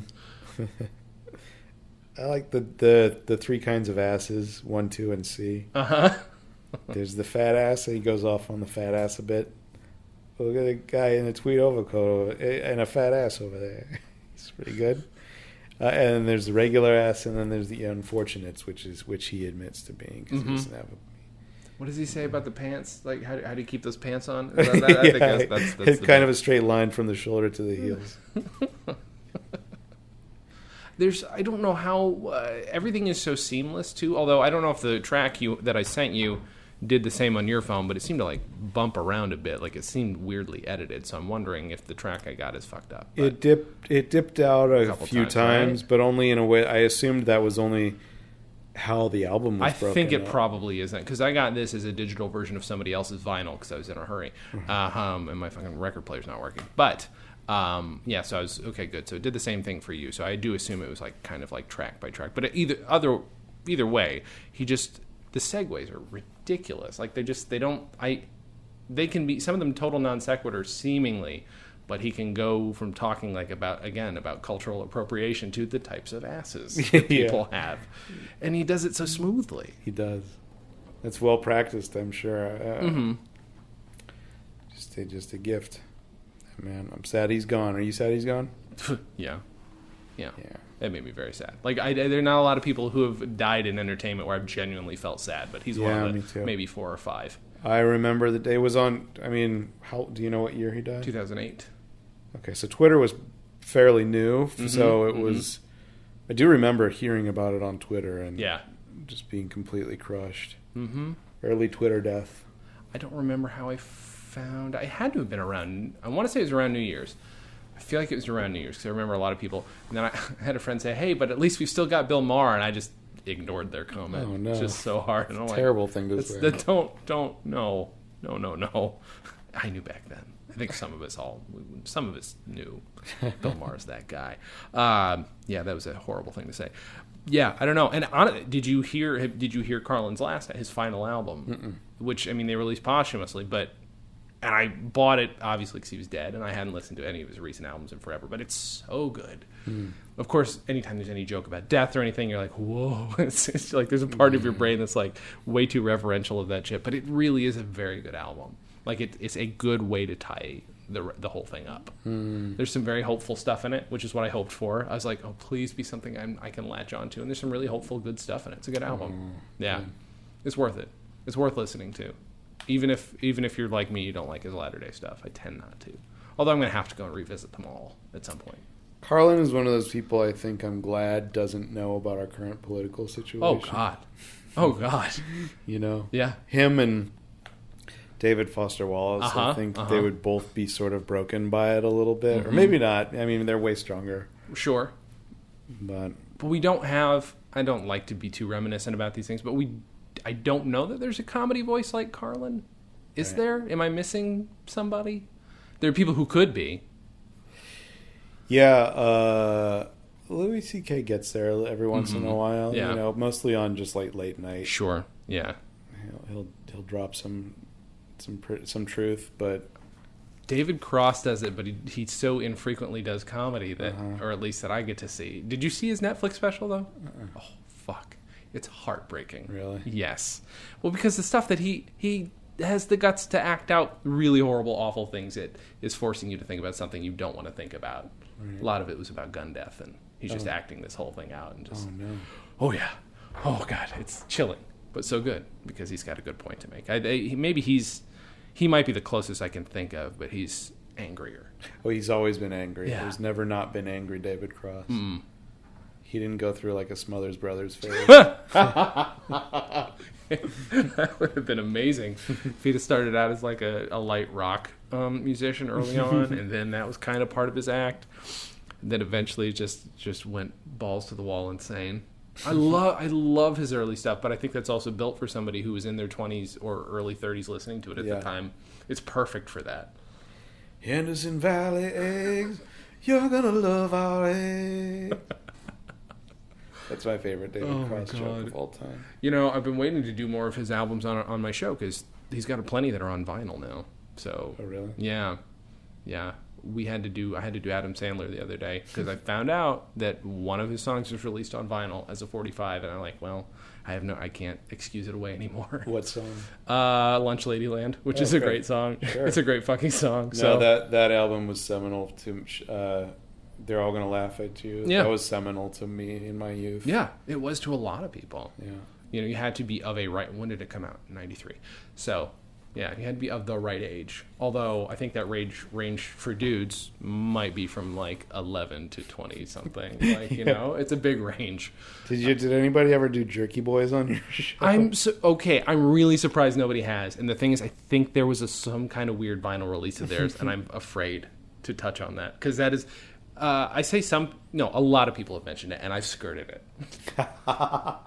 B: like the 3 kinds of asses, 1, 2, and C. There's the fat ass, and he goes off on the fat ass a bit. Look at the guy in a tweed overcoat and a fat ass over there. He's pretty good. And then there's the regular ass, and then there's the unfortunates, which he admits to being. Cause he doesn't have
A: what does he say about the pants? Like, how do you keep those pants on? I think that's
B: it's kind of a straight line from the shoulder to the heels.
A: I don't know how everything is so seamless too. Although I don't know if the track that I sent you did the same on your phone, but it seemed to like bump around a bit. Like it seemed weirdly edited. So I'm wondering if the track I got is fucked up.
B: It dipped out a few times, right? But only in a way. I assumed that was only how the album was broken. I think
A: it probably isn't, because I got this as a digital version of somebody else's vinyl because I was in a hurry, and my fucking record player's not working. But so I was okay, good. So it did the same thing for you. So I do assume it was like kind of like track by track. But either way, the segues are ridiculous. Like they can be, some of them total non sequiturs seemingly, but he can go from talking like about cultural appropriation to the types of asses that people have, and he does it so smoothly.
B: He does. It's well practiced, I'm sure. Just a gift. Man, I'm sad he's gone. Are you sad he's gone?
A: Yeah. That made me very sad. Like, there are not a lot of people who have died in entertainment where I've genuinely felt sad, but he's one of the maybe 4 or 5. I
B: remember the day was on. I mean, do you know what year he died?
A: 2008. Okay,
B: so Twitter was fairly new, so it was. I do remember hearing about it on Twitter and just being completely crushed. Early Twitter death.
A: I don't remember how I found. I had to have been around. I want to say it was around New Year's. I feel like it was around New Year's because I remember a lot of people. And then I had a friend say, "Hey, but at least we've still got Bill Maher," and I just ignored their comment.
B: Oh no!
A: It's just so hard.
B: It's a terrible thing to say.
A: Don't no. I knew back then. I think some of us knew Bill Maher's that guy. That was a horrible thing to say. Yeah, I don't know. And did you hear Carlin's his final album? Which, I mean, they released posthumously, but And I bought it, obviously, because he was dead, and I hadn't listened to any of his recent albums in forever, but it's so good. Of course, anytime there's any joke about death or anything, you're like, whoa. It's like there's a part of your brain that's like way too reverential of that shit, but it really is a very good album. Like, it's a good way to tie the whole thing up. There's some very hopeful stuff in it, which is what I hoped for. I was like, oh, please be something I can latch onto, and there's some really hopeful, good stuff in it. It's a good album. Yeah. It's worth it. It's worth listening to. Even if you're like me, you don't like his latter-day stuff. I tend not to. Although I'm going to have to go and revisit them all at some point.
B: Carlin is one of those people I think I'm glad doesn't know about our current political situation.
A: Oh, God.
B: You know?
A: Yeah.
B: Him and David Foster Wallace, I think they would both be sort of broken by it a little bit. Or maybe not. I mean, they're way stronger.
A: Sure.
B: But
A: we don't have... I don't like to be too reminiscent about these things, but I don't know that there's a comedy voice like Carlin. Is there? Am I missing somebody? There are people who could be.
B: Yeah, Louis C.K. gets there every once in a while.
A: Yeah.
B: You know, mostly on just like late night.
A: Sure. Yeah.
B: He'll drop some truth, but
A: David Cross does it, but he so infrequently does comedy that, or at least that I get to see. Did you see his Netflix special though? Oh fuck. It's heartbreaking.
B: Really?
A: Yes. Well, because the stuff that he has the guts to act out really horrible, awful things, it is forcing you to think about something you don't want to think about. Right. A lot of it was about gun death, and he's just acting this whole thing out. And just,
B: oh, no.
A: Oh, yeah. Oh, God. It's chilling, but so good, because he's got a good point to make. He might be the closest I can think of, but he's angrier.
B: Oh, he's always been angry.
A: Yeah.
B: There's never not been angry David Cross.
A: Mm.
B: He didn't go through like a Smothers Brothers phase.
A: That would have been amazing if he'd have started out as like a light rock musician early on, and then that was kind of part of his act. And then eventually just went balls to the wall insane. I love his early stuff, but I think that's also built for somebody who was in their 20s or early 30s listening to it at the time. It's perfect for that.
B: Henderson Valley eggs, you're gonna love our eggs. That's my favorite David Cross joke of all time.
A: You know, I've been waiting to do more of his albums on my show because he's got plenty that are on vinyl now. So,
B: oh really?
A: Yeah. I had to do Adam Sandler the other day because I found out that one of his songs was released on vinyl as a 45, and I'm like, well, I can't excuse it away anymore.
B: What song?
A: Lunch Ladyland, which is a great song. Sure. It's a great fucking song.
B: No, that album was seminal to. They're All Gonna Laugh at You.
A: Yeah.
B: That was seminal to me in my youth.
A: Yeah, it was to a lot of people.
B: Yeah.
A: You know, you had to be of a right... When did it come out? 93. So, yeah, you had to be of the right age. Although, I think that range for dudes might be from, like, 11 to 20-something. Like, you know, it's a big range.
B: Did anybody ever do Jerky Boys on your show?
A: I'm really surprised nobody has. And the thing is, I think there was some kind of weird vinyl release of theirs, and I'm afraid to touch on that. Because that is... a lot of people have mentioned it, and I've skirted it.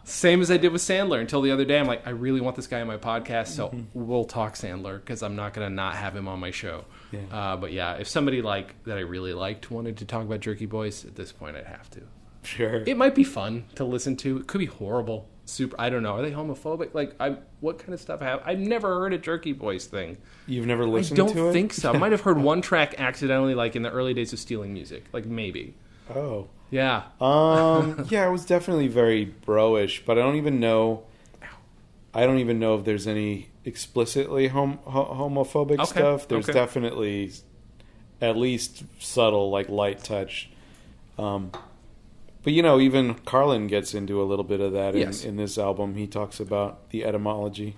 A: Same as I did with Sandler until the other day. I'm like, I really want this guy on my podcast, so we'll talk Sandler because I'm not going to not have him on my show. Yeah. But yeah, if somebody that I really liked wanted to talk about Jerky Boys, at this point I'd have to.
B: Sure.
A: It might be fun to listen to. It could be horrible. I don't know. Are they homophobic? Like, what kind of stuff I've never heard a Jerky Boys thing.
B: You've never listened to it?
A: I don't think so. I might have heard one track accidentally, like in the early days of stealing music. Like, maybe.
B: Oh.
A: Yeah.
B: Yeah, it was definitely very bro-ish, but I don't even know if there's any explicitly homophobic stuff. There's definitely at least subtle, like, light touch. But, you know, even Carlin gets into a little bit of that in this album. He talks about the etymology.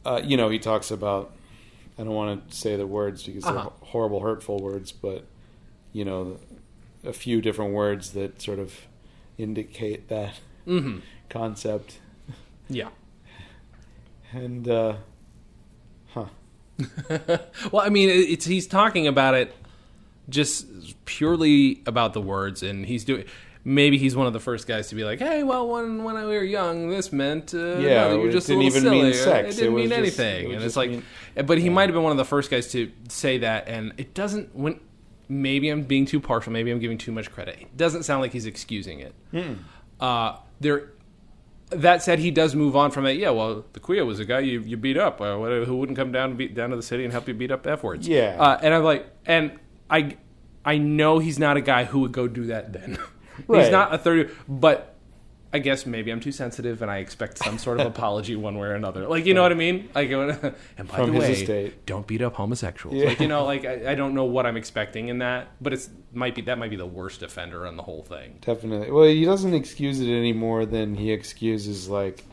B: He talks about, I don't want to say the words because they're horrible, hurtful words, but, you know, a few different words that sort of indicate that concept.
A: Yeah.
B: And,
A: Well, I mean, he's talking about it just purely about the words, and maybe he's one of the first guys to be like, hey, well, when we were young, this meant you were just a little silly.
B: Mean sex.
A: It didn't mean anything. And it's like, but he might have been one of the first guys to say that, and it doesn't, maybe I'm being too partial, maybe I'm giving too much credit. It doesn't sound like he's excusing it. That said, he does move on from it. Yeah, well, the Quia was a guy you beat up. Who wouldn't come down to the city and help you beat up F-words?
B: Yeah.
A: And I'm like, and I know he's not a guy who would go do that then.
B: Right.
A: He's not a 30, but I guess maybe I'm too sensitive and I expect some sort of apology one way or another. Like, you know what I mean? Like, and by
B: From
A: the
B: his
A: way,
B: estate.
A: don't beat up homosexuals.
B: Yeah.
A: Like, you know, like I don't know what I'm expecting in that, but that might be the worst offender on the whole thing.
B: Definitely. Well, he doesn't excuse it any more than he excuses, like,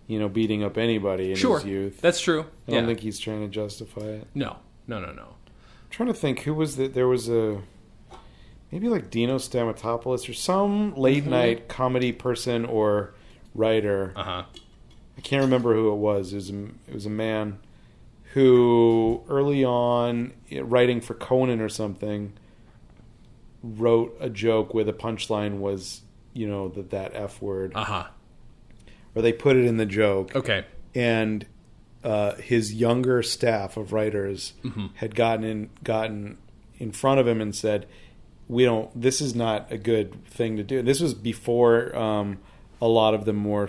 B: you know, beating up anybody in his youth.
A: That's true.
B: I don't think he's trying to justify it.
A: No.
B: I'm trying to think, who was that? There was maybe like Dino Stamatopoulos or some late night comedy person or writer. I can't remember who it was. It was a man who early on, writing for Conan or something, wrote a joke where the punchline was, you know, that F word. Or they put it in the joke.
A: Okay.
B: And his younger staff of writers had gotten in front of him and said, this is not a good thing to do. This was before a lot of the more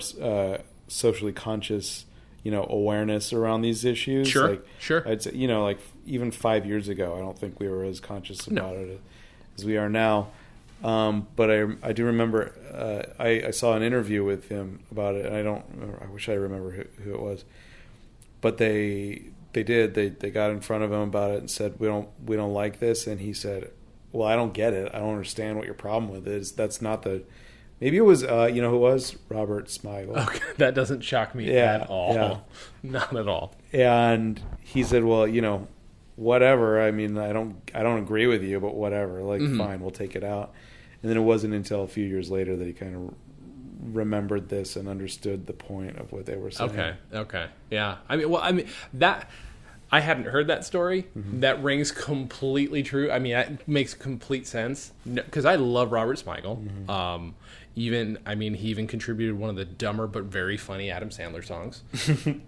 B: socially conscious, you know, awareness around these issues.
A: Sure.
B: I'd say, you know, like even 5 years ago, I don't think we were as conscious about it as we are now. But I do remember I saw an interview with him about it, and I wish I remember who it was. But they got in front of him about it and said, we don't like this, and he said, well, I don't get it. I don't understand what your problem with is. That's not the. Maybe it was you know who it was? Robert Smigel.
A: Okay, that doesn't shock me at all. Yeah. Not at all.
B: And he said, well, you know, whatever. I mean, I don't agree with you, but whatever. Like, fine, we'll take it out. And then it wasn't until a few years later that he kind of remembered this and understood the point of what they were saying.
A: Okay. Yeah. I mean that I hadn't heard that story. That rings completely true. I mean, it makes complete sense because I love Robert Smigel. He even contributed one of the dumber but very funny Adam Sandler songs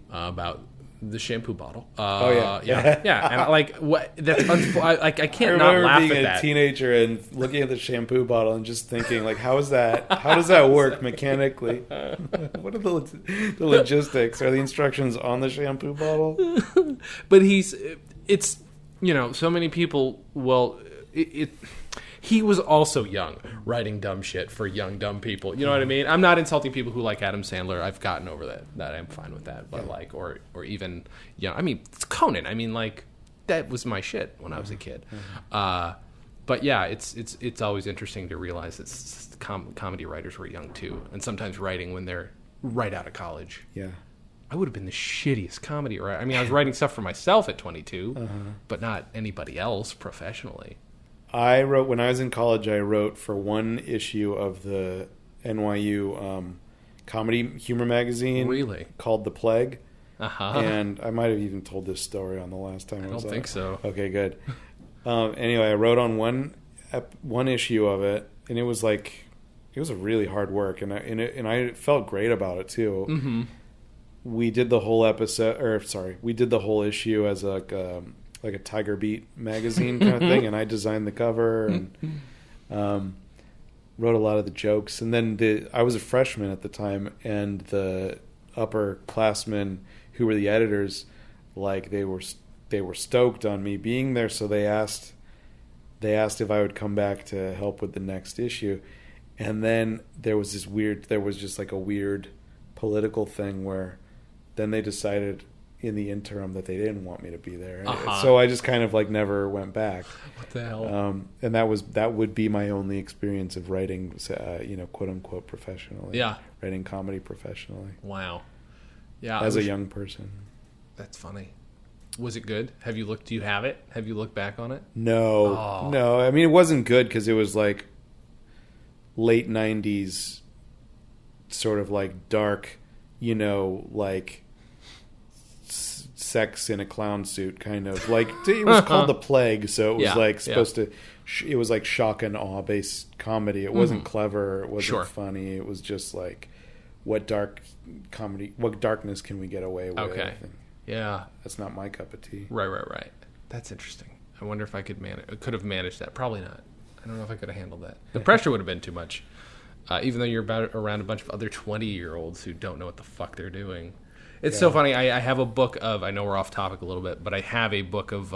A: about the shampoo bottle. Yeah. And like, what? That's I can't not laugh at that. I remember being a
B: teenager and looking at the shampoo bottle and just thinking, like, how does that work mechanically? What are the logistics? Are the instructions on the shampoo bottle?
A: But it's you know, so many people. Well, he was also young, writing dumb shit for young, dumb people. You know what I mean? I'm not insulting people who like Adam Sandler. I've gotten over that. I'm fine with that. But like, or even, I mean, it's Conan. I mean, like, that was my shit when I was a kid. But yeah, it's always interesting to realize that comedy writers were young too, and sometimes writing when they're right out of college.
B: Yeah.
A: I would have been the shittiest comedy writer. I mean, I was writing stuff for myself at 22, but not anybody else professionally.
B: When I was in college, I wrote for one issue of the NYU comedy humor magazine.
A: Really?
B: Called The Plague. And I might have even told this story on the last time I was on.
A: I don't think so.
B: Okay, good. Anyway, I wrote on one issue of it, and it was a really hard work, and I felt great about it too. We did the whole we did the whole issue as like a Tiger Beat magazine kind of thing, and I designed the cover and wrote a lot of the jokes. And then I was a freshman at the time, and the upperclassmen who were the editors, like they were stoked on me being there, so they asked if I would come back to help with the next issue. And then there was just like a weird political thing where then they decided in the interim that they didn't want me to be there. So I just kind of like never went back.
A: What the hell?
B: And that would be my only experience of writing, quote unquote professionally.
A: Yeah.
B: Writing comedy professionally.
A: Wow. Yeah.
B: As a young person.
A: That's funny. Was it good? Do you have it? Have you looked back on it?
B: No. No. I mean, it wasn't good because it was like late 90s sort of like dark, like sex in a clown suit kind of like it was called The Plague, so it was supposed to it was like shock and awe based comedy. It wasn't clever, it wasn't funny, it was just like what darkness can we get away with.
A: Okay. Yeah,
B: that's not my cup of tea.
A: Right. That's interesting. I wonder if I could have managed that. Probably not. I don't know if I could have handled that. The pressure would have been too much. even though you're around a bunch of other 20-year-olds who don't know what the fuck they're doing. It's so funny. I have a book of, I know we're off topic a little bit, but I have a book of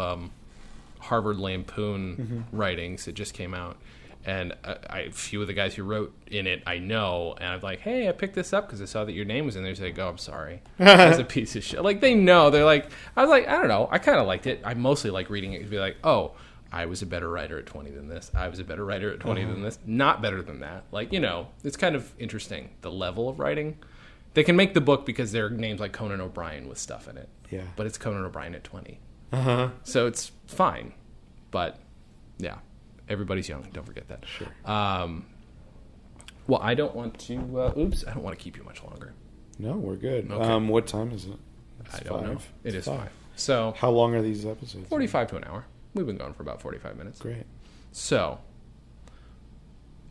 A: Harvard Lampoon writings. It just came out. And a few of the guys who wrote in it I know, and I'm like, hey, I picked this up because I saw that your name was in there. They go, I'm sorry. That's a piece of shit. Like, they know. They're like, I was like, I don't know. I kind of liked it. I mostly like reading it to be like, oh, I was a better writer at 20 than this. I was a better writer at 20 than this. Not better than that. Like, it's kind of interesting, the level of writing. They can make the book because there are names like Conan O'Brien with stuff in it. Yeah. But it's Conan O'Brien at 20. So it's fine. But, yeah. Everybody's young. Don't forget that.
B: Sure.
A: Well, I don't want to... I don't want to keep you much longer.
B: No, we're good. Okay. What time is it?
A: I don't know. It is 5. So...
B: How long are these episodes?
A: 45 to an hour. We've been going for about 45 minutes.
B: Great.
A: So...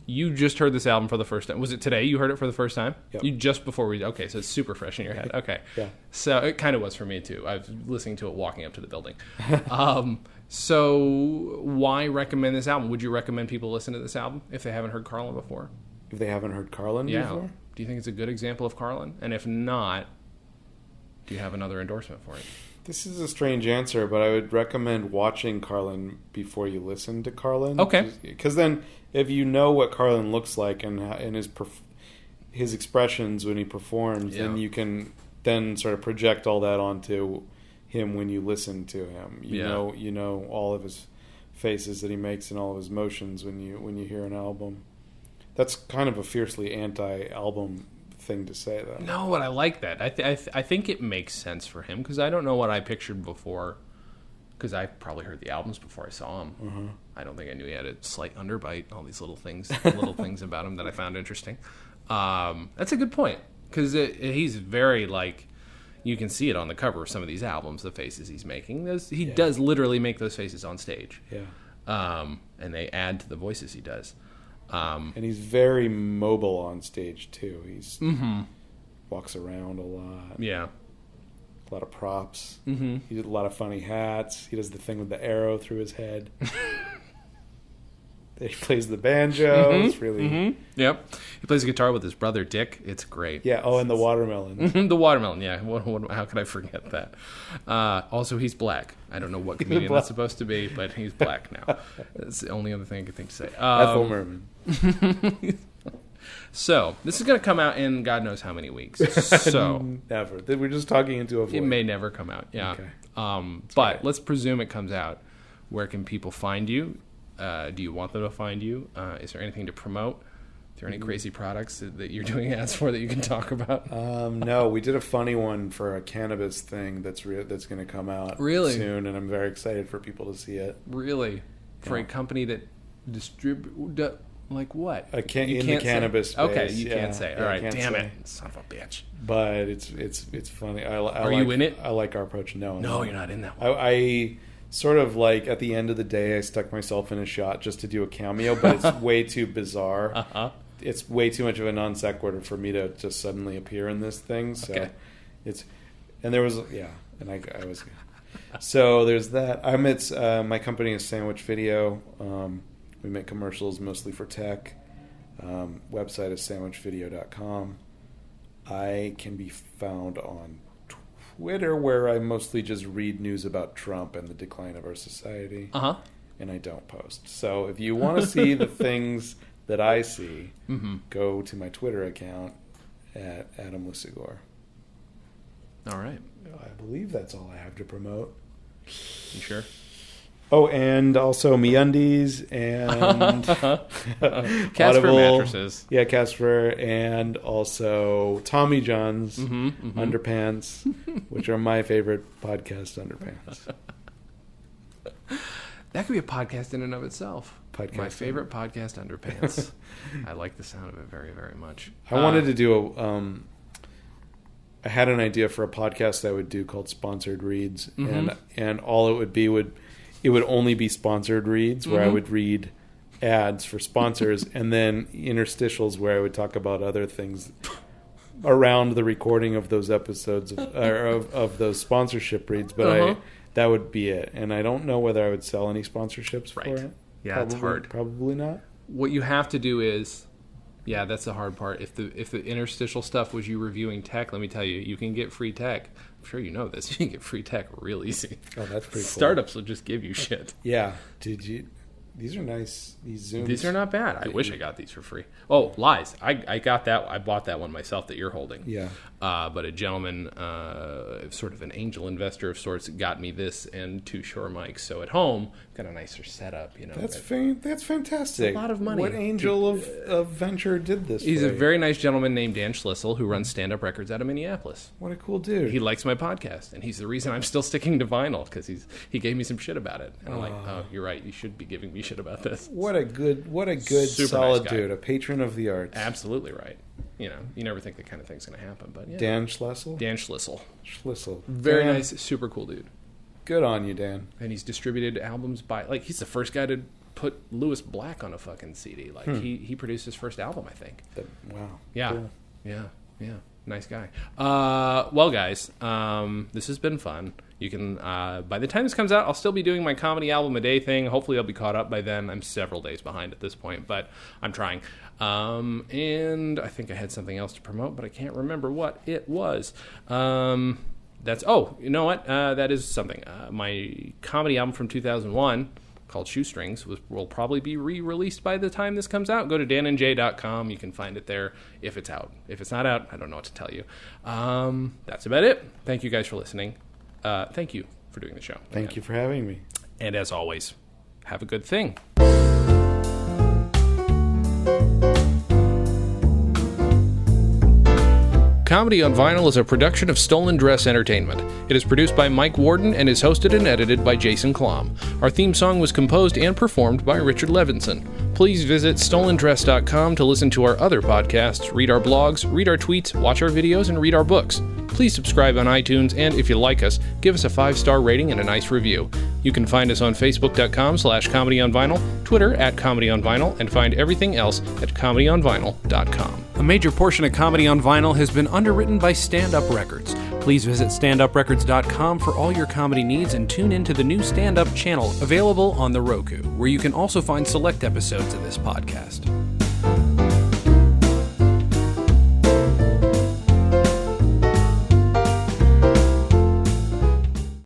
A: You just heard this album for the first time. Was it today you heard it for the first time?
B: Yep.
A: You just before we... Okay, so it's super fresh in your head. Okay.
B: Yeah.
A: So it kind of was for me, too. I was listening to it walking up to the building. So why recommend this album? Would you recommend people listen to this album if they haven't heard Carlin before?
B: If they haven't heard Carlin before?
A: Do you think it's a good example of Carlin? And if not, do you have another endorsement for it?
B: This is a strange answer, but I would recommend watching Carlin before you listen to Carlin.
A: Okay.
B: Because then, if you know what Carlin looks like and his expressions when he performs, then you can then sort of project all that onto him when you listen to him. You know all of his faces that he makes and all of his motions when you hear an album. That's kind of a fiercely anti-album thing to say, though.
A: No, but I like that. I think it makes sense for him because I don't know what I pictured before. Because I probably heard the albums before I saw him. I don't think I knew he had a slight underbite. All these little things about him that I found interesting. That's a good point because he's very like. You can see it on the cover of some of these albums, the faces he's making. He does literally make those faces on stage. Yeah. And they add to the voices he does.
B: And he's very mobile on stage, too. He's walks around a lot.
A: Yeah.
B: A lot of props. He did a lot of funny hats. He does the thing with the arrow through his head. He plays the banjo. It's really...
A: Yep. He plays guitar with his brother, Dick. It's great.
B: Yeah. Oh, and the watermelon.
A: The watermelon, yeah. How could I forget that? Also, he's black. I don't know what comedian that's supposed to be, but he's black now. That's the only other thing I could think to say.
B: Ethel Merman.
A: So, this is going to come out in God knows how many weeks. So
B: never. We're just talking into a void.
A: It may never come out, yeah. Okay. But let's presume it comes out. Where can people find you? Do you want them to find you? Is there anything to promote? Are there any crazy products that you're doing ads for that you can talk about?
B: No, we did a funny one for a cannabis thing that's going to come out soon, and I'm very excited for people to see it.
A: Really? For a company that distribute... Like what?
B: In the cannabis space.
A: Okay, you can't say. All right, damn it. Son of a bitch.
B: But it's funny.
A: Are you in it?
B: I like our approach. No,
A: you're not in that one.
B: I sort of like, at the end of the day, I stuck myself in a shot just to do a cameo, but it's way too bizarre. It's way too much of a non sequitur for me to just suddenly appear in this thing. So So there's that. My company is Sandwich Video. We make commercials mostly for tech. Website is sandwichvideo.com. I can be found on Twitter, where I mostly just read news about Trump and the decline of our society. And I don't post. So if you want to see the things that I see, go to my Twitter account at Adam Lisagor.
A: All right.
B: I believe that's all I have to promote.
A: You sure?
B: Oh, and also MeUndies and
A: Casper mattresses.
B: Yeah, Casper, and also Tommy John's Underpants, which are my favorite podcast underpants.
A: That could be a podcast in and of itself. My favorite podcast underpants. I like the sound of it very, very much.
B: I wanted to do I had an idea for a podcast I would do called Sponsored Reads, and all it would be it would only be sponsored reads where I would read ads for sponsors and then interstitials where I would talk about other things around the recording of those episodes of those sponsorship reads. But that would be it. And I don't know whether I would sell any sponsorships for it.
A: Yeah, it's hard.
B: Probably not.
A: What you have to do is Yeah, that's the hard part. If the interstitial stuff was you reviewing tech, let me tell you, you can get free tech. I'm sure you know this. You can get free tech real easy.
B: Oh, that's pretty cool.
A: Startups will just give you shit.
B: Yeah. These are nice. These Zooms.
A: These are not bad. I wish I got these for free. Oh, lies. I got that. I bought that one myself that you're holding.
B: Yeah.
A: But a gentleman, sort of an angel investor of sorts, got me this and 2 Shure mics. So at home, got a nicer setup. You know,
B: that's fantastic.
A: A lot of money.
B: What angel of venture did this?
A: He's a very nice gentleman named Dan Schlissel who runs Stand Up Records out of Minneapolis.
B: What a cool dude.
A: He likes my podcast, and he's the reason I'm still sticking to vinyl because he gave me some shit about it. And I'm like, oh, you're right. You should be giving me shit about this.
B: What a good,
A: Super
B: solid
A: nice guy.
B: dude, a patron of the arts.
A: Absolutely right. You know, you never think that kind of thing's going to happen, but yeah.
B: Dan Schlissel?
A: Dan Schlissel.
B: Very
A: nice, super cool dude.
B: Good on you, Dan.
A: And he's distributed albums by, like, he's the first guy to put Lewis Black on a fucking CD. Like, he produced his first album, I think.
B: Wow.
A: Yeah.
B: Cool.
A: Yeah. Nice guy. Well, guys, this has been fun. You can, by the time this comes out, I'll still be doing my comedy album a day thing. Hopefully I'll be caught up by then. I'm several days behind at this point, but I'm trying. And I think I had something else to promote, but I can't remember what it was. You know what? That is something. My comedy album from 2001 called Shoestrings will probably be re-released by the time this comes out. Go to danandjay.com. You can find it there if it's out. If it's not out, I don't know what to tell you. That's about it. Thank you guys for listening. Thank you for doing the show.
B: Thank you for having me.
A: And as always, have a good thing. Comedy on Vinyl is a production of Stolen Dress Entertainment. It is produced by Mike Warden and is hosted and edited by Jason Klamm. Our theme song was composed and performed by Richard Levinson. Please visit stolendress.com to listen to our other podcasts, read our blogs, read our tweets, watch our videos, and read our books. Please subscribe on iTunes, and if you like us, give us a 5-star rating and a nice review. You can find us on facebook.com/comedyonvinyl, Twitter @comedyonvinyl, and find everything else at comedyonvinyl.com. A major portion of Comedy on Vinyl has been underwritten by Stand Up Records. Please visit standuprecords.com for all your comedy needs and tune into the new Stand Up channel available on the Roku, where you can also find select episodes of this podcast.